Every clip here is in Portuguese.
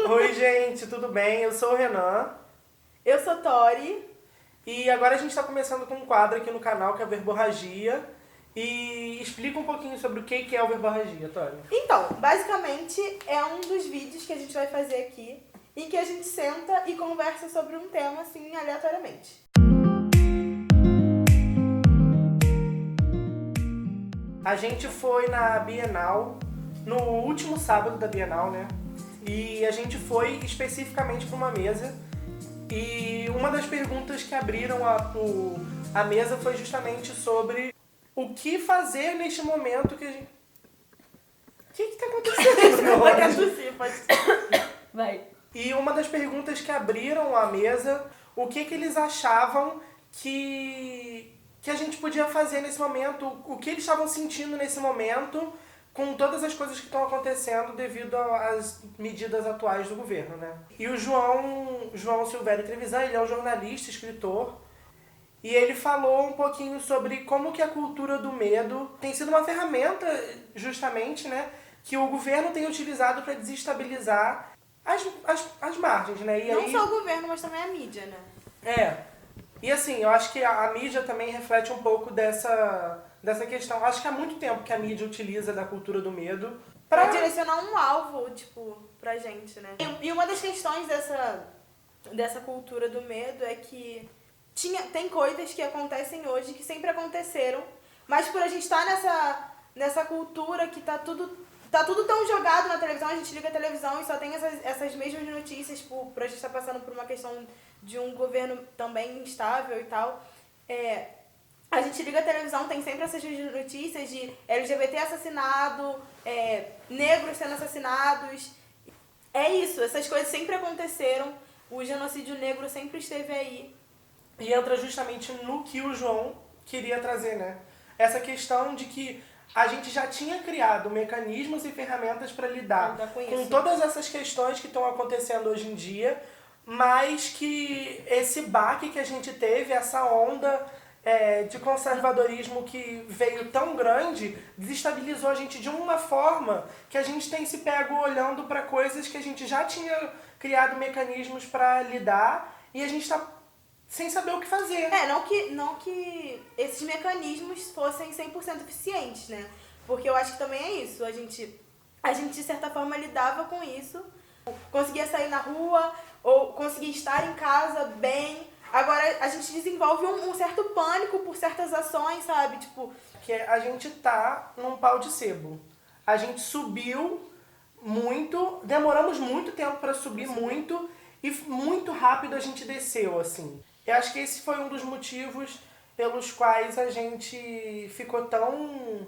Oi, gente, tudo bem? Eu sou o Renan. Eu sou Tori. E agora a gente está começando com um quadro aqui no canal que é a Verborragia. E explica um pouquinho sobre o que é o Verborragia, Tori. Então, basicamente é um dos vídeos que a gente vai fazer aqui, em que a gente senta e conversa sobre um tema, assim, aleatoriamente. A gente foi na Bienal, no último sábado da Bienal, né? E a gente foi especificamente para uma mesa. E uma das perguntas que abriram a mesa foi justamente sobre o que fazer neste momento que a gente... O que tá acontecendo? Vai. E uma das perguntas que abriram a mesa, o que eles achavam que a gente podia fazer nesse momento, o que eles estavam sentindo nesse momento, com todas as coisas que estão acontecendo devido às medidas atuais do governo, né? E o João Silvério Trevisan, ele é um jornalista, escritor, e ele falou um pouquinho sobre como que a cultura do medo tem sido uma ferramenta, justamente, né, que o governo tem utilizado para desestabilizar as margens, né? E Não aí, só o governo, mas também a mídia, né? É. E assim, eu acho que a mídia também reflete um pouco dessa questão. Acho que há muito tempo que a mídia utiliza da cultura do medo Pra direcionar um alvo, tipo, pra gente, né? E uma das questões dessa cultura do medo é que tem coisas que acontecem hoje que sempre aconteceram, mas por a gente estar nessa cultura que tá tudo tão jogado na televisão, a gente liga a televisão e só tem essas mesmas notícias, por a gente estar passando por uma questão de um governo também instável e tal. A gente liga a televisão, tem sempre essas notícias de LGBT assassinado, negros sendo assassinados. É isso, essas coisas sempre aconteceram, o genocídio negro sempre esteve aí. E entra justamente no que o João queria trazer, né? Essa questão de que a gente já tinha criado mecanismos e ferramentas para lidar com todas essas questões que estão acontecendo hoje em dia, mas que esse baque que a gente teve, essa onda de conservadorismo que veio tão grande, desestabilizou a gente de uma forma que a gente tem se pego olhando para coisas que a gente já tinha criado mecanismos para lidar e a gente está sem saber o que fazer. Não que esses mecanismos fossem 100% eficientes, né? Porque eu acho que também é isso. A gente de certa forma lidava com isso, conseguia sair na rua ou conseguia estar em casa bem. Agora a gente desenvolve um certo pânico por certas ações, sabe? Tipo, que a gente tá num pau de sebo. A gente subiu muito, demoramos muito tempo para subir muito e muito rápido a gente desceu, assim. Eu acho que esse foi um dos motivos pelos quais a gente ficou tão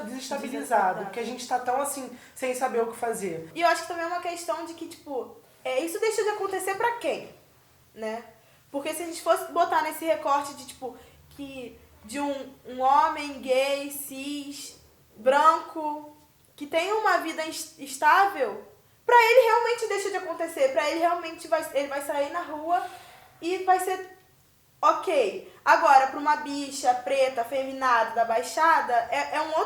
desestabilizado, porque a gente tá tão assim, sem saber o que fazer. E eu acho que também é uma questão de que, tipo, isso deixa de acontecer pra quem, né? Porque se a gente fosse botar nesse recorte de, tipo, de um homem gay, cis, branco, que tem uma vida estável, pra ele realmente deixa de acontecer, pra ele realmente ele vai sair na rua e vai ser ok. Agora, pra uma bicha preta, afeminada, da Baixada, é um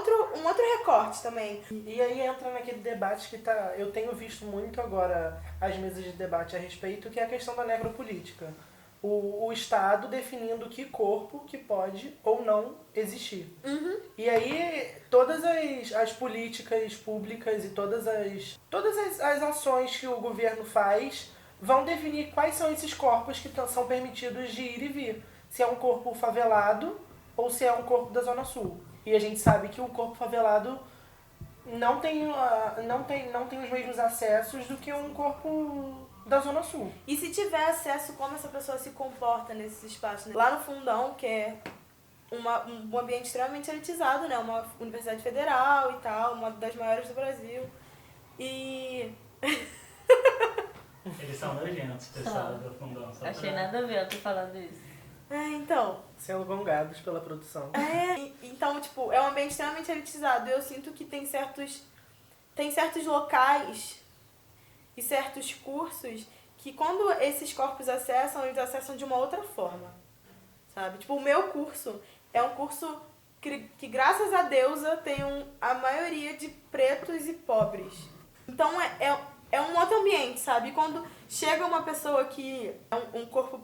outro recorte também. E aí entra naquele debate que eu tenho visto muito agora as mesas de debate a respeito, que é a questão da necropolítica. O Estado definindo que corpo que pode ou não existir. Uhum. E aí todas as políticas públicas e todas as ações que o governo faz vão definir quais são esses corpos que são permitidos de ir e vir. Se é um corpo favelado ou se é um corpo da Zona Sul. E a gente sabe que o corpo favelado não tem os mesmos acessos do que um corpo da Zona Sul. E se tiver acesso, como essa pessoa se comporta nesses espaços? Né? Lá no Fundão, que é um ambiente extremamente elitizado, né? Uma universidade federal e tal, uma das maiores do Brasil. E... Eles são nojentos, pessoal do Fundão. Achei nada a ver eu tô falando isso. Então... Sendo gongados pela produção. Então, tipo, é um ambiente extremamente elitizado. Eu sinto que tem certos locais e certos cursos que quando esses corpos acessam, eles acessam de uma outra forma, sabe? Tipo, o meu curso é um curso que graças a Deusa tem a maioria de pretos e pobres. Então, é um outro ambiente, sabe? E quando chega uma pessoa que é um corpo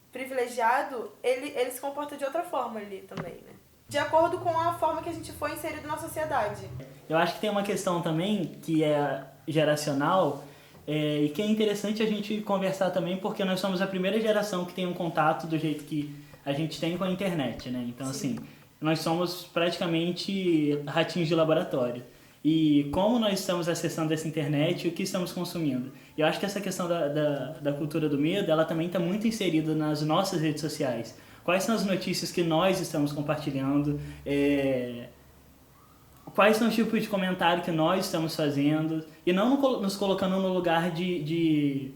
privilegiado, ele se comporta de outra forma ali também, né? De acordo com a forma que a gente foi inserido na sociedade. Eu acho que tem uma questão também que é geracional e que é interessante a gente conversar também, porque nós somos a primeira geração que tem um contato do jeito que a gente tem com a internet, né? Então, assim, nós somos praticamente ratinhos de laboratório. E como nós estamos acessando essa internet, o que estamos consumindo? E eu acho que essa questão da cultura do medo, ela também está muito inserida nas nossas redes sociais. Quais são as notícias que nós estamos compartilhando? Quais são os tipos de comentário que nós estamos fazendo? E não nos colocando no lugar de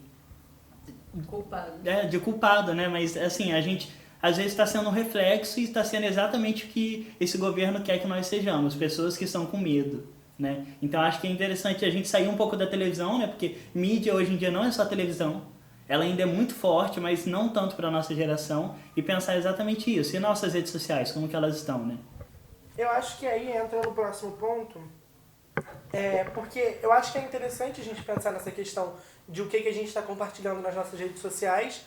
Culpado. de culpado, né? Mas, assim, a gente às vezes está sendo um reflexo e está sendo exatamente o que esse governo quer que nós sejamos, pessoas que estão com medo, né? Então acho que é interessante a gente sair um pouco da televisão, né? Porque mídia hoje em dia não é só televisão, ela ainda é muito forte, mas não tanto para a nossa geração, e pensar exatamente isso. E nossas redes sociais, como que elas estão, né? Eu acho que aí entra no próximo ponto, porque eu acho que é interessante a gente pensar nessa questão de o que a gente está compartilhando nas nossas redes sociais,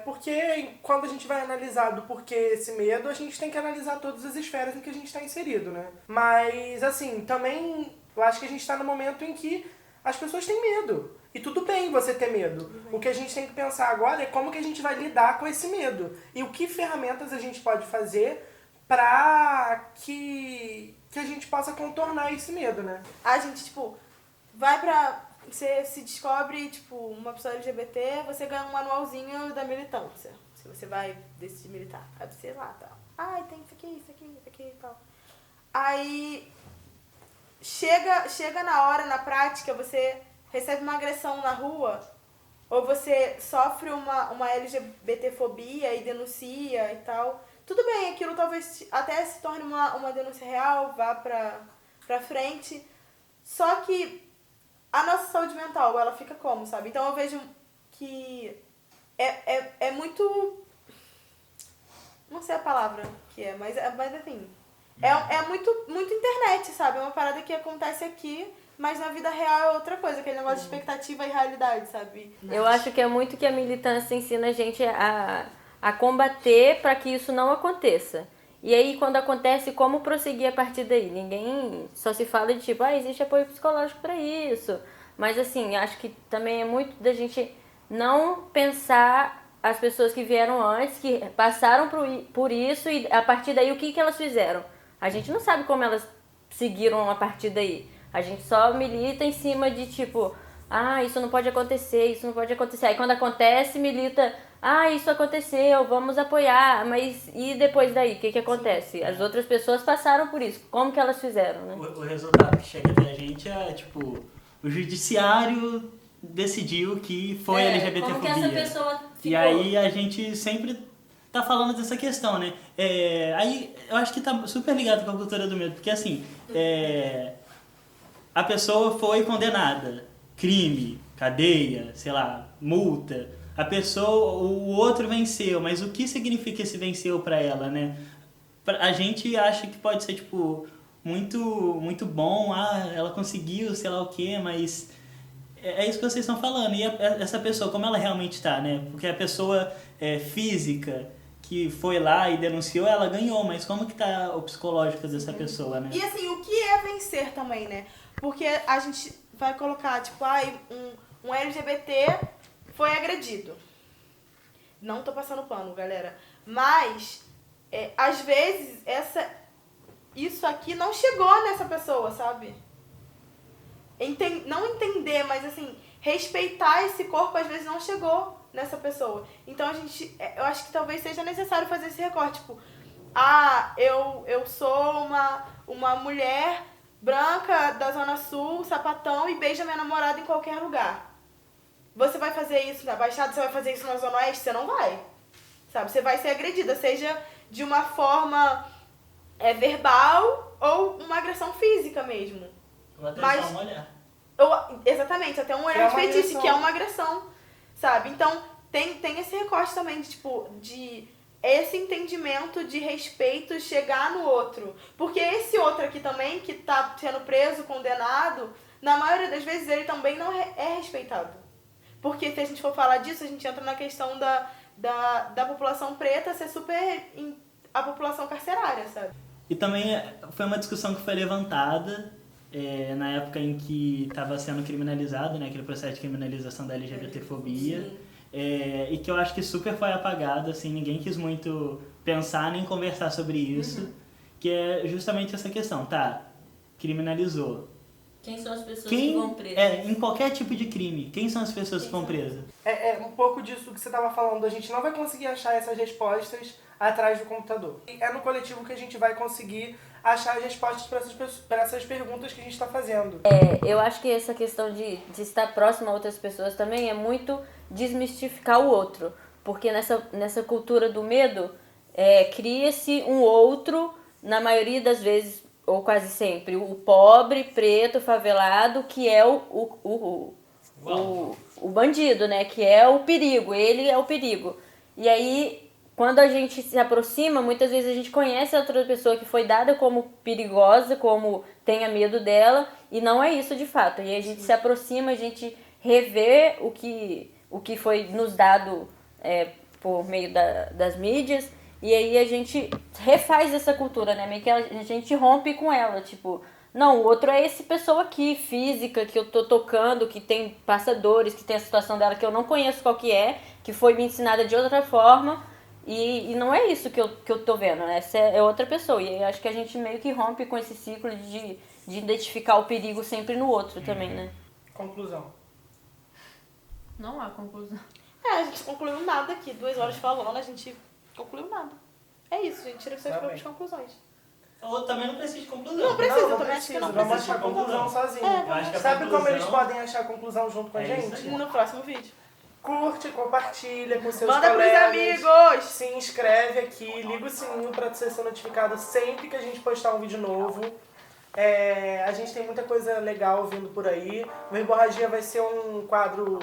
porque quando a gente vai analisar do porquê esse medo, a gente tem que analisar todas as esferas em que a gente está inserido, né? Mas, assim, também eu acho que a gente está no momento em que as pessoas têm medo. E tudo bem você ter medo. O que a gente tem que pensar agora é como que a gente vai lidar com esse medo. E o que ferramentas a gente pode fazer para que a gente possa contornar esse medo, né? A gente, tipo, vai pra... Você se descobre, tipo, uma pessoa LGBT, você ganha um manualzinho da militância. Se você vai decidir militar. Aí você lá, tal. Ai, tem isso aqui e tal. Aí, chega na hora, na prática, você recebe uma agressão na rua, ou você sofre uma LGBTfobia e denuncia e tal. Tudo bem, aquilo talvez até se torne uma denúncia real, vá pra frente. Só que a nossa saúde mental, ela fica como, sabe? Então eu vejo que é muito... Não sei a palavra que é, mas enfim. É muito internet, sabe? É uma parada que acontece aqui, mas na vida real é outra coisa. Aquele negócio de expectativa e realidade, sabe? Eu acho que é muito que a militância ensina a gente a combater para que isso não aconteça. E aí, quando acontece, como prosseguir a partir daí? Ninguém só se fala de tipo, existe apoio psicológico para isso. Mas, assim, acho que também é muito da gente não pensar as pessoas que vieram antes, que passaram por isso e a partir daí o que elas fizeram. A gente não sabe como elas seguiram a partir daí. A gente só milita em cima de tipo, isso não pode acontecer, isso não pode acontecer. Aí quando acontece, milita... isso aconteceu, vamos apoiar, mas e depois daí? O que acontece? As outras pessoas passaram por isso, como que elas fizeram, né? O resultado que chega até a gente é, tipo, o judiciário decidiu que foi LGBTfobia. Como que essa pessoa ficou? E aí a gente sempre tá falando dessa questão, né? Aí eu acho que tá super ligado com a cultura do medo, porque assim, a pessoa foi condenada, crime, cadeia, sei lá, multa... o outro venceu, mas o que significa esse venceu pra ela, né? A gente acha que pode ser, tipo, muito, muito bom, ela conseguiu, sei lá o quê, mas é isso que vocês estão falando. E essa pessoa, como ela realmente tá, né? Porque a pessoa física que foi lá e denunciou, ela ganhou, mas como que tá o psicológico dessa pessoa, né? E assim, o que é vencer também, né? Porque a gente vai colocar, tipo, um LGBT... foi agredido. Não tô passando pano, galera. Mas, às vezes, isso aqui não chegou nessa pessoa, sabe? Não entender, mas assim, respeitar esse corpo, às vezes, não chegou nessa pessoa. Então, eu acho que talvez seja necessário fazer esse recorte. Tipo, eu sou uma mulher branca da Zona Sul, sapatão, e beija minha namorada em qualquer lugar. Você vai fazer isso na Baixada, você vai fazer isso na Zona Oeste? Você não vai, sabe? Você vai ser agredida, seja de uma forma verbal ou uma agressão física mesmo. Ou até só um olhar. Exatamente, até um olhar de fetiche, que é uma agressão, sabe? Então, tem esse recorte também de esse entendimento de respeito chegar no outro. Porque esse outro aqui também, que tá sendo preso, condenado... na maioria das vezes ele também não é respeitado. Porque se a gente for falar disso, a gente entra na questão da população preta ser a população carcerária, sabe? E também foi uma discussão que foi levantada na época em que estava sendo criminalizado, né, aquele processo de criminalização da LGBTfobia, e que eu acho que super foi apagado, assim, ninguém quis muito pensar nem conversar sobre isso, que é justamente essa questão, tá, criminalizou. Quem são as pessoas que vão presas? Em qualquer tipo de crime, quem são as pessoas que vão presas? É um pouco disso que você estava falando, a gente não vai conseguir achar essas respostas atrás do computador. É no coletivo que a gente vai conseguir achar as respostas para essas perguntas que a gente está fazendo. Eu acho que essa questão de estar próximo a outras pessoas também é muito desmistificar o outro. Porque nessa cultura do medo, cria-se um outro, na maioria das vezes, ou quase sempre, o pobre, preto, favelado, que é o bandido, né? Que é o perigo, ele é o perigo. E aí, quando a gente se aproxima, muitas vezes a gente conhece a outra pessoa que foi dada como perigosa, como tenha medo dela, e não é isso de fato. E aí a gente se aproxima, a gente revê o que foi nos dado por meio das mídias, e aí a gente refaz essa cultura, né? Meio que a gente rompe com ela, tipo, não, o outro é essa pessoa aqui, física, que eu tô tocando, que tem passadores, que tem a situação dela que eu não conheço qual que foi me ensinada de outra forma, e não é isso que eu tô vendo, né? Essa é outra pessoa, e aí acho que a gente meio que rompe com esse ciclo de identificar o perigo sempre no outro também, né? Conclusão. Não há conclusão. A gente concluiu nada aqui, 2 horas falando, a gente concluiu nada. É isso, gente, tira suas próprias conclusões. Ou também não precisa de conclusão. Não precisa, Não eu também acho que não Vamos precisa. achar a conclusão sozinho. Eu acho que a Sabe como eles conclusão- podem achar a conclusão junto com a É isso gente? aí. No próximo vídeo. Curte, compartilha com seus Manda pros colegas. amigos! Se inscreve aqui, liga o sininho pra você ser notificado sempre que a gente postar um vídeo novo. A gente tem muita coisa legal vindo por aí. O Verborragia vai ser um quadro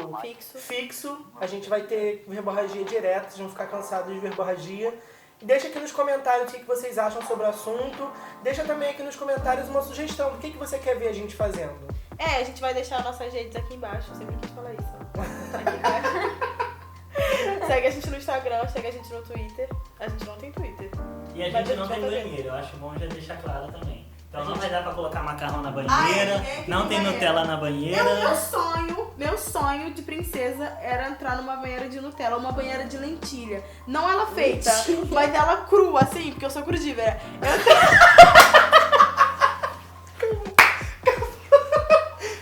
fixo. A gente vai ter verborragia direto, vocês vão ficar cansados de verborragia. Deixa aqui nos comentários o que vocês acham sobre o assunto. Deixa também aqui nos comentários uma sugestão do que você quer ver a gente fazendo. A gente vai deixar nossas redes aqui embaixo. Eu sempre quis falar isso. Aqui embaixo. Segue a gente no Instagram, segue a gente no Twitter. A gente não tem Twitter. E a Mas gente não vai tem fazer. banheiro, eu acho bom já deixar claro também. Então não vai dar pra colocar macarrão na banheira, não tem banheiro. Nutella na banheira. Meu sonho de princesa era entrar numa banheira de Nutella, uma banheira de lentilha. Não ela feita, mas ela crua, assim, porque eu sou crudívera.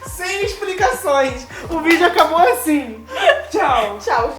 Sem explicações. O vídeo acabou assim. Tchau. Tchau.